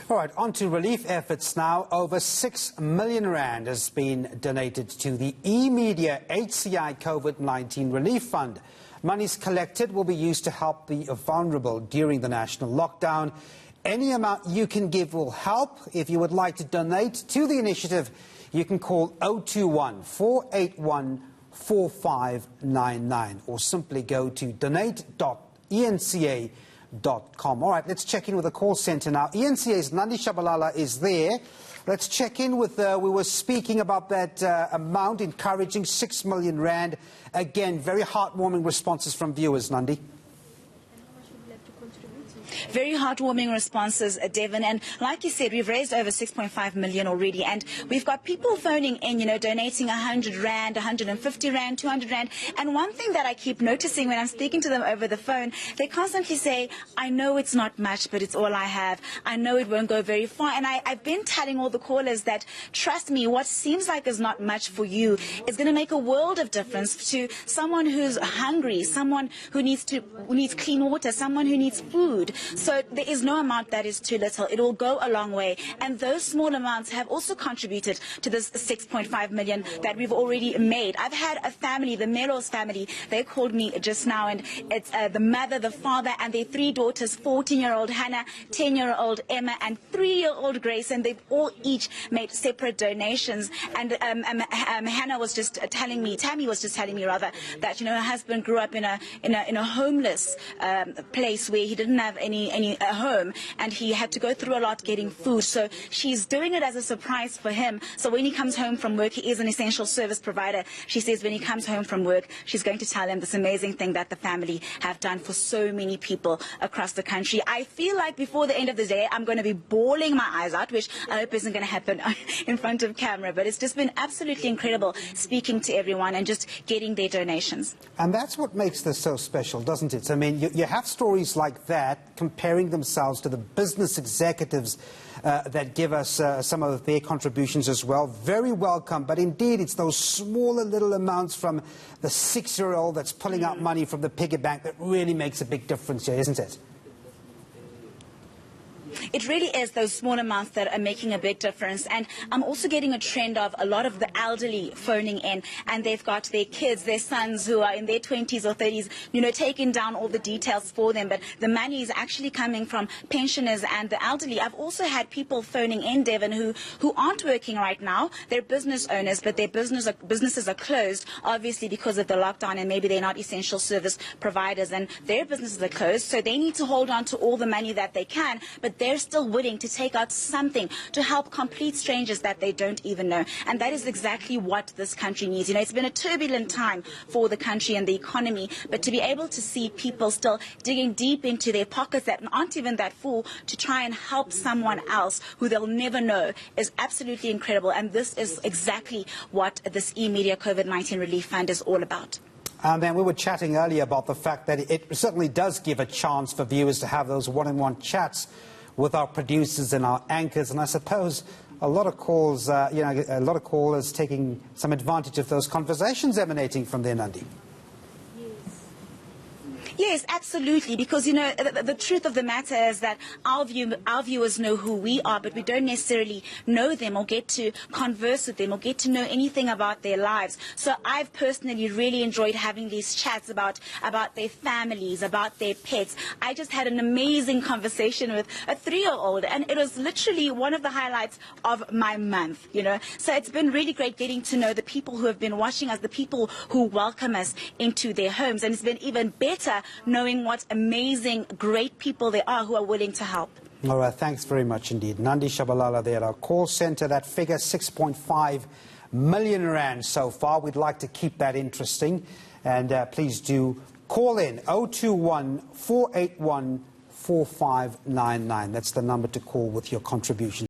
All right, on to relief efforts now. Over 6 million rand has been donated to the eMedia HCI COVID-19 Relief Fund. Monies collected will be used to help the vulnerable during the national lockdown. Any amount you can give will help. If you would like to donate to the initiative, you can call 021 481 4599 or simply go to donate.enca.com. All right, let's check in with the call centre now. ENCA's Nandi Shabalala is there. Let's check in with, we were speaking about that amount, encouraging 6 million rand. Again, very heartwarming responses from viewers, Nandi. Very heartwarming responses, Devin. And like you said, we've raised over 6.5 million already. And we've got people phoning in, donating 100 rand, 150 rand, 200 rand. And one thing that I keep noticing when I'm speaking to them over the phone, they constantly say, I know it's not much, but it's all I have. I know it won't go very far. And I've been telling all the callers that, trust me, what seems like is not much for you is going to make a world of difference to someone who's hungry, someone who needs clean water, someone who needs food. So there is no amount that is too little. It will go a long way. And those small amounts have also contributed to this 6.5 million that we've already made. I've had a family, the Meros family, they called me just now, and it's the mother, the father, and their 3 daughters, 14-year-old Hannah, 10-year-old Emma, and 3-year-old Grace, and they've all each made separate donations. And Hannah was just telling me, Tammy was just telling me rather, that her husband grew up in a homeless place where he didn't have any home, and he had to go through a lot getting food. So she's doing it as a surprise for him. So when he comes home from work, he is an essential service provider. She says when he comes home from work, she's going to tell him this amazing thing that the family have done for so many people across the country. I feel like before the end of the day, I'm going to be bawling my eyes out, which I hope isn't going to happen in front of camera. But it's just been absolutely incredible speaking to everyone and just getting their donations. And that's what makes this so special, doesn't it? I mean, you have stories like that comparing themselves to the business executives that give us some of their contributions as well. Very welcome. But indeed, it's those smaller little amounts from the 6-year-old that's pulling out money from the piggy bank that really makes a big difference here, isn't it? It really is those small amounts that are making a big difference. And I'm also getting a trend of a lot of the elderly phoning in, and they've got their kids, their sons who are in their 20s or 30s, taking down all the details for them. But the money is actually coming from pensioners and the elderly. I've also had people phoning in, Devin, who aren't working right now. They're business owners, but their businesses are closed, obviously because of the lockdown, and maybe they're not essential service providers, and their businesses are closed. So they need to hold on to all the money that they can, but they're still willing to take out something to help complete strangers that they don't even know. And that is exactly what this country needs. It's been a turbulent time for the country and the economy, but to be able to see people still digging deep into their pockets that aren't even that full to try and help someone else who they'll never know is absolutely incredible. And this is exactly what this eMedia COVID-19 Relief Fund is all about. And then we were chatting earlier about the fact that it certainly does give a chance for viewers to have those one-on-one chats with our producers and our anchors, and I suppose a lot of calls, a lot of callers taking some advantage of those conversations emanating from there, Nandi. Yes, absolutely, because, the truth of the matter is that our viewers know who we are, but we don't necessarily know them or get to converse with them or get to know anything about their lives. So I've personally really enjoyed having these chats about their families, about their pets. I just had an amazing conversation with a 3-year-old, and it was literally one of the highlights of my month, So it's been really great getting to know the people who have been watching us, the people who welcome us into their homes, and it's been even better knowing what amazing, great people they are who are willing to help. All right, thanks very much indeed. Nandi Shabalala there at our call centre. That figure, 6.5 million rand so far. We'd like to keep that interesting. And please do call in 021 481 4599. That's the number to call with your contribution.